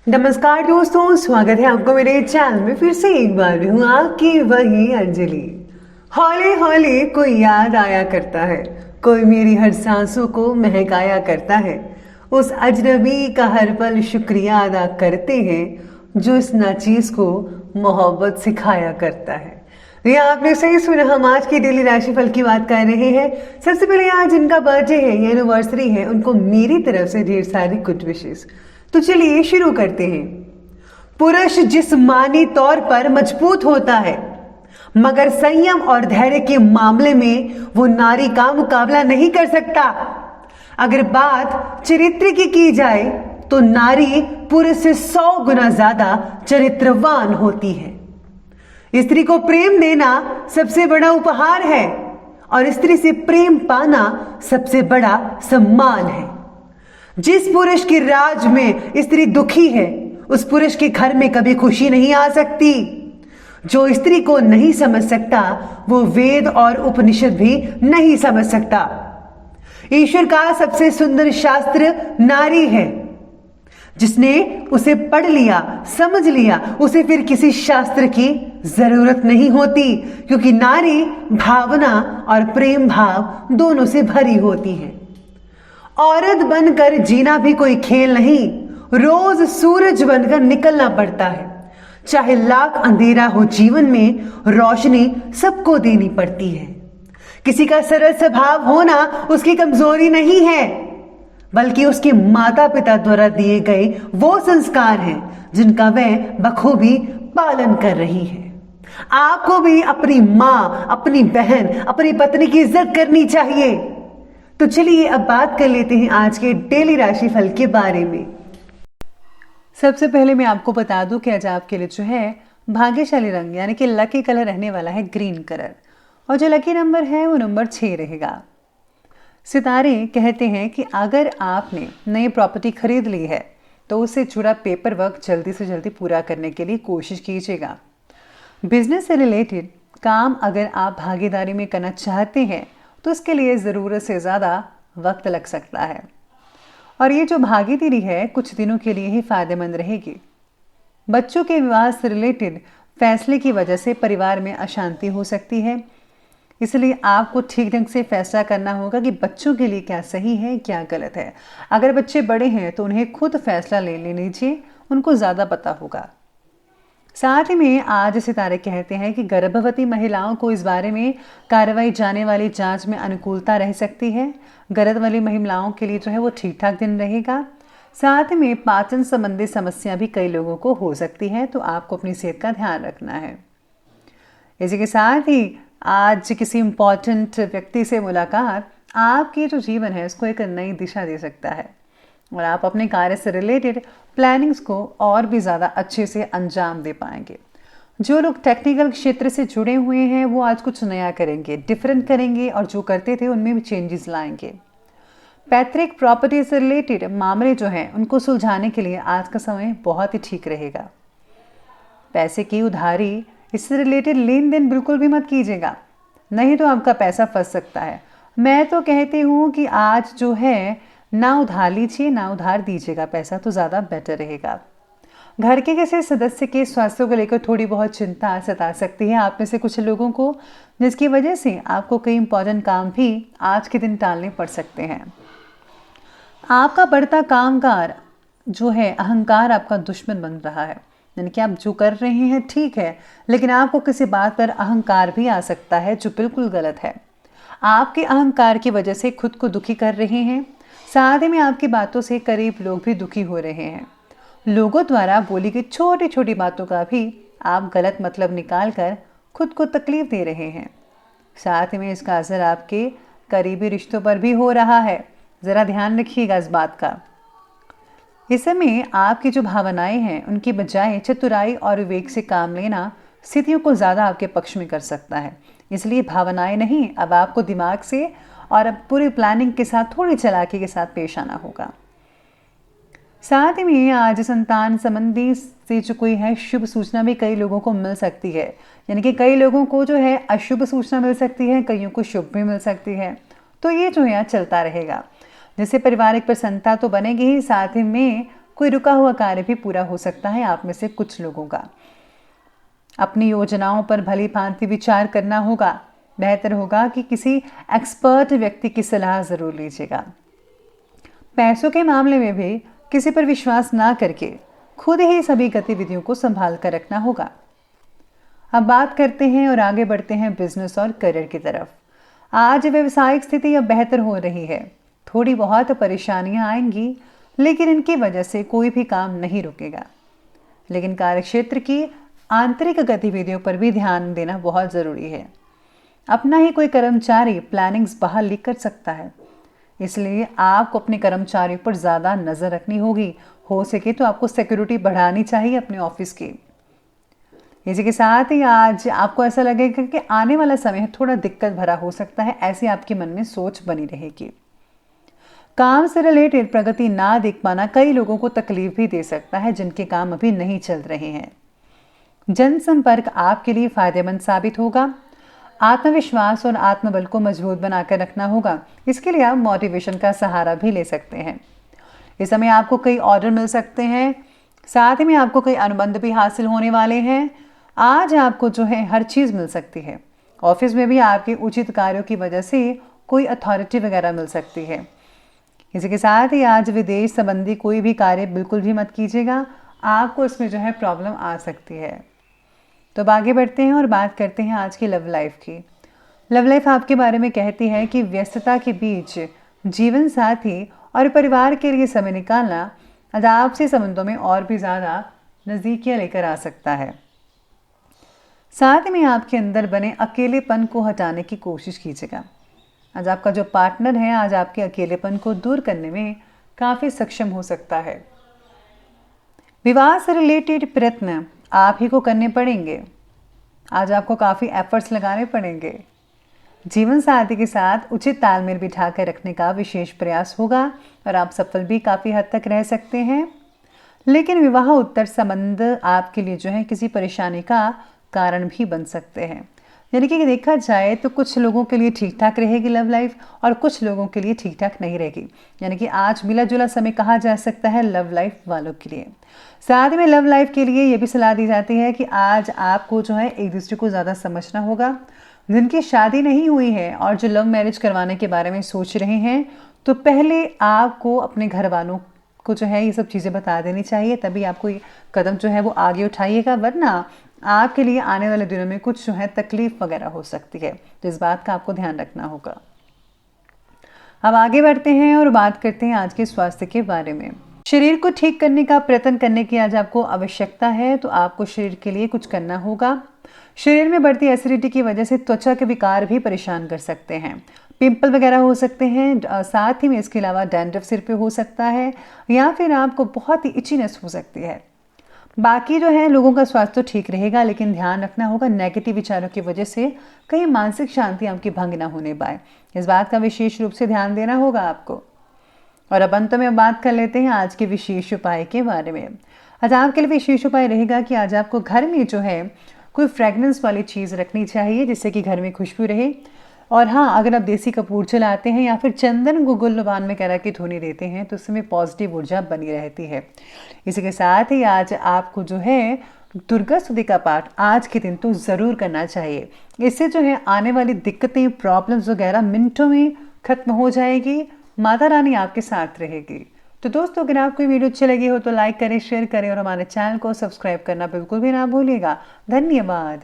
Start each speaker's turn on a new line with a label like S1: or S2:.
S1: नमस्कार दोस्तों, स्वागत है आपको मेरे चैनल में। फिर से एक बार भी हूँ आपकी वही अंजलि। हौले हौले कोई याद आया करता है, कोई मेरी हर सांसों को महकाया करता है। उस अजनबी का हर पल शुक्रिया अदा करते हैं जो इस नाचीज को मोहब्बत सिखाया करता है। ये आपने सही सुना, हम आज की डेली राशिफल की बात कर रहे हैं। सबसे पहले आज जिनका बर्थडे है या एनिवर्सरी है, उनको मेरी तरफ से ढेर सारी गुड विशेस। तो चलिए शुरू करते हैं। पुरुष जिस्मानी तौर पर मजबूत होता है, मगर संयम और धैर्य के मामले में वो नारी का मुकाबला नहीं कर सकता। अगर बात चरित्र की जाए तो नारी पुरुष से 100 गुना ज्यादा चरित्रवान होती है। स्त्री को प्रेम देना सबसे बड़ा उपहार है और स्त्री से प्रेम पाना सबसे बड़ा सम्मान है। जिस पुरुष के राज में स्त्री दुखी है, उस पुरुष के घर में कभी खुशी नहीं आ सकती। जो स्त्री को नहीं समझ सकता, वो वेद और उपनिषद भी नहीं समझ सकता। ईश्वर का सबसे सुंदर शास्त्र नारी है। जिसने उसे पढ़ लिया, समझ लिया, उसे फिर किसी शास्त्र की जरूरत नहीं होती, क्योंकि नारी भावना और प्रेम भाव दोनों से भरी होती है। औरत बनकर जीना भी कोई खेल नहीं, रोज सूरज बनकर निकलना पड़ता है। चाहे लाख अंधेरा हो जीवन में, रोशनी सबको देनी पड़ती है। किसी का सरल स्वभाव होना उसकी कमजोरी नहीं है, बल्कि उसके माता पिता द्वारा दिए गए वो संस्कार हैं जिनका वह बखूबी पालन कर रही है। आपको भी अपनी माँ, अपनी बहन, अपनी पत्नी की इज्जत करनी चाहिए। तो चलिए अब बात कर लेते हैं आज के डेली राशिफल के बारे में। सबसे पहले मैं आपको बता दूं कि आज आपके लिए जो है भाग्यशाली रंग यानी कि लकी कलर रहने वाला है ग्रीन कलर, और जो लकी नंबर है वो नंबर 6 रहेगा। सितारे कहते हैं कि अगर आपने नई प्रॉपर्टी खरीद ली है तो उससे जुड़ा पेपर वर्क जल्दी से जल्दी पूरा करने के लिए कोशिश कीजिएगा। बिजनेस से रिलेटेड काम अगर आप भागीदारी में करना चाहते हैं तो उसके लिए ज़रूरत से ज़्यादा वक्त लग सकता है, और ये जो भागीदारी है कुछ दिनों के लिए ही फायदेमंद रहेगी। बच्चों के विवाह से रिलेटेड फैसले की वजह से परिवार में अशांति हो सकती है, इसलिए आपको ठीक ढंग से फैसला करना होगा कि बच्चों के लिए क्या सही है क्या गलत है। अगर बच्चे बड़े हैं तो उन्हें खुद फैसला ले लीजिए, उनको ज़्यादा पता होगा। साथ ही में आज सितारे कहते हैं कि गर्भवती महिलाओं को इस बारे में कार्रवाई जाने वाली जांच में अनुकूलता रह सकती है। गर्भवती महिलाओं के लिए जो है वो ठीक ठाक दिन रहेगा। साथ में पाचन संबंधी समस्या भी कई लोगों को हो सकती है, तो आपको अपनी सेहत का ध्यान रखना है। इसी के साथ ही आज किसी इम्पॉर्टेंट व्यक्ति से मुलाकात आपके जो जीवन है उसको एक नई दिशा दे सकता है, और आप अपने कार्य से रिलेटेड प्लानिंग्स को और भी ज़्यादा अच्छे से अंजाम दे पाएंगे। जो लोग टेक्निकल क्षेत्र से जुड़े हुए हैं वो आज कुछ नया करेंगे, डिफरेंट करेंगे, और जो करते थे उनमें भी चेंजेस लाएंगे। पैतृक प्रॉपर्टी से रिलेटेड मामले जो हैं उनको सुलझाने के लिए आज का समय बहुत ही ठीक रहेगा। पैसे की उधारी, इससे रिलेटेड लेन देन बिल्कुल भी मत कीजिएगा, नहीं तो आपका पैसा फंस सकता है। मैं तो कहती हूँ कि आज जो है ना उधार लीजिए ना उधार दीजिएगा, पैसा तो ज़्यादा बेटर रहेगा। घर के किसी सदस्य के स्वास्थ्य को लेकर थोड़ी बहुत चिंता सता सकती है आप में से कुछ लोगों को, जिसकी वजह से आपको कई इंपॉर्टेंट काम भी आज के दिन टालने पड़ सकते हैं। आपका बढ़ता कामकाज जो है, अहंकार आपका दुश्मन बन रहा है, यानी कि आप जो कर रहे हैं ठीक है, लेकिन आपको किसी बात पर अहंकार भी आ सकता है जो बिल्कुल गलत है। आपके अहंकार की वजह से खुद को दुखी कर रहे हैं, साथ ही में आपकी बातों से करीब लोग भी दुखी हो रहे हैं। लोगों द्वारा बोली गई छोटी छोटी बातों का भी आप गलत मतलब निकाल कर खुद को तकलीफ दे रहे हैं। साथ ही में इसका असर आपके करीबी रिश्तों पर भी हो रहा है, ज़रा ध्यान रखिएगा इस बात का। इस समय आपकी जो भावनाएं हैं उनकी बजाय चतुराई और विवेक से काम लेना स्थितियों को ज़्यादा आपके पक्ष में कर सकता है। इसलिए भावनाएं नहीं, अब आपको दिमाग से और अब पूरी प्लानिंग के साथ, थोड़ी चालाकी के साथ पेश आना होगा। साथ ही में आज संतान संबंधी से जो कोई है शुभ सूचना भी कई लोगों को मिल सकती है, यानी कि कई लोगों को जो है अशुभ सूचना मिल सकती है, कईयों को शुभ भी मिल सकती है। तो ये जो है चलता रहेगा, जिससे पारिवारिक प्रसन्नता तो बनेगी ही, साथ ही में कोई रुका हुआ कार्य भी पूरा हो सकता है आप में से कुछ लोगों का। अपनी योजनाओं पर भली भांति विचार करना होगा। बेहतर होगा कि किसी एक्सपर्ट व्यक्ति की सलाह ज़रूर लीजिएगा। पैसों के मामले में भी किसी पर विश्वास ना करके खुद ही सभी गतिविधियों को संभाल कर रखना होगा। अब बात करते हैं और आगे बढ़ते हैं बिजनेस और करियर की तरफ। आज व्यवसायिक स्थिति अब बेहतर हो रही है। थोड़ी बहुत परेशानियां आएंगी, लेकिन इनकी वजह से कोई भी काम नहीं रुकेगा। लेकिन कार्यक्षेत्र की आंतरिक गतिविधियों पर भी ध्यान देना बहुत ज़रूरी है। अपना ही कोई कर्मचारी प्लानिंग्स बहाली कर सकता है, इसलिए आपको अपने कर्मचारियों पर ज़्यादा नज़र रखनी होगी। हो सके तो आपको सिक्योरिटी बढ़ानी चाहिए अपने ऑफिस की। इसी के साथ ही आज आपको ऐसा लगेगा कि आने वाला समय थोड़ा दिक्कत भरा हो सकता है, ऐसी आपके मन में सोच बनी रहेगी। काम से रिलेटेड प्रगति ना देख पाना कई लोगों को तकलीफ भी दे सकता है जिनके काम अभी नहीं चल रहे हैं। जनसंपर्क आपके लिए फायदेमंद साबित होगा। आत्मविश्वास और आत्मबल को मजबूत बनाकर रखना होगा। इसके लिए आप मोटिवेशन का सहारा भी ले सकते हैं। इस समय आपको कई ऑर्डर मिल सकते हैं, साथ ही में आपको कई अनुबंध भी हासिल होने वाले हैं। आज आपको जो है हर चीज़ मिल सकती है। ऑफिस में भी आपके उचित कार्यों की वजह से कोई अथॉरिटी वगैरह मिल सकती है। इसी के साथ ही आज विदेश संबंधी कोई भी कार्य बिल्कुल भी मत कीजिएगा, आपको इसमें जो है प्रॉब्लम आ सकती है। तो अब आगे बढ़ते हैं और बात करते हैं आज की लव लाइफ की। लव लाइफ आपके बारे में कहती है कि व्यस्तता के बीच जीवन साथी और परिवार के लिए समय निकालना आज आपसी संबंधों में और भी ज़्यादा नज़दीकियाँ लेकर आ सकता है। साथ में आपके अंदर बने अकेलेपन को हटाने की कोशिश कीजिएगा। आज आपका जो पार्टनर है आज आपके अकेलेपन को दूर करने में काफ़ी सक्षम हो सकता है। विवाह से रिलेटेड प्रयत्न आप ही को करने पड़ेंगे। आज आपको काफ़ी एफर्ट्स लगाने पड़ेंगे। जीवन साथी के साथ उचित तालमेल बिठा कर रखने का विशेष प्रयास होगा और आप सफल भी काफ़ी हद तक रह सकते हैं। लेकिन विवाह उत्तर संबंध आपके लिए जो है किसी परेशानी का कारण भी बन सकते हैं। यानी कि देखा जाए तो कुछ लोगों के लिए ठीक ठाक रहेगी लव लाइफ और कुछ लोगों के लिए ठीक ठाक नहीं रहेगी। यानी कि आज मिला जुला समय कहा जा सकता है लव लाइफ वालों के लिए। साथ में लव लाइफ के लिए ये भी सलाह दी जाती है कि आज आपको जो है एक दूसरे को ज़्यादा समझना होगा। जिनकी शादी नहीं हुई है और जो लव मैरिज करवाने के बारे में सोच रहे हैं, तो पहले आपको अपने घर वालों को जो है ये सब चीज़ें बता देनी चाहिए, तभी आपको ये कदम जो है वो आगे उठाइएगा, वरना आपके लिए आने वाले दिनों में कुछ जो है तकलीफ वगैरह हो सकती है। तो इस बात का आपको ध्यान रखना होगा। अब आगे बढ़ते हैं और बात करते हैं आज के स्वास्थ्य के बारे में। शरीर को ठीक करने का प्रयत्न करने की आज आपको आवश्यकता है, तो आपको शरीर के लिए कुछ करना होगा। शरीर में बढ़ती एसिडिटी की वजह से त्वचा के विकार भी परेशान कर सकते हैं। पिंपल वगैरह हो सकते हैं, साथ ही में इसके अलावा डैंड्रफ सिर पे हो सकता है, या फिर आपको बहुत ही इचीनेस हो सकती है। बाकी जो है लोगों का स्वास्थ्य तो ठीक रहेगा, लेकिन ध्यान रखना होगा नेगेटिव विचारों की वजह से कहीं मानसिक शांति आपकी भंग ना होने पाए। इस बात का विशेष रूप से ध्यान देना होगा आपको। और अब अंत में बात कर लेते हैं आज के विशेष उपाय के बारे में। आज आपके लिए विशेष उपाय रहेगा कि आज आपको घर में जो है कोई फ्रेगनेंस वाली चीज़ रखनी चाहिए जिससे कि घर में खुशबू रहे। और हाँ, अगर आप देसी कपूर जलाते हैं या फिर चंदन को गुलबान में करा के धुनी देते हैं तो उसमें पॉजिटिव ऊर्जा बनी रहती है। इसी के साथ ही आज आपको जो है दुर्गा स्तुति का पाठ आज के दिन तो ज़रूर करना चाहिए। इससे जो है आने वाली दिक्कतें, प्रॉब्लम्स वगैरह मिनटों में खत्म हो जाएगी। माता रानी आपके साथ रहेगी। तो दोस्तों, अगर आपको वीडियो अच्छी लगी हो तो लाइक करें, शेयर करें और हमारे चैनल को सब्सक्राइब करना बिल्कुल भी ना भूलिएगा। धन्यवाद।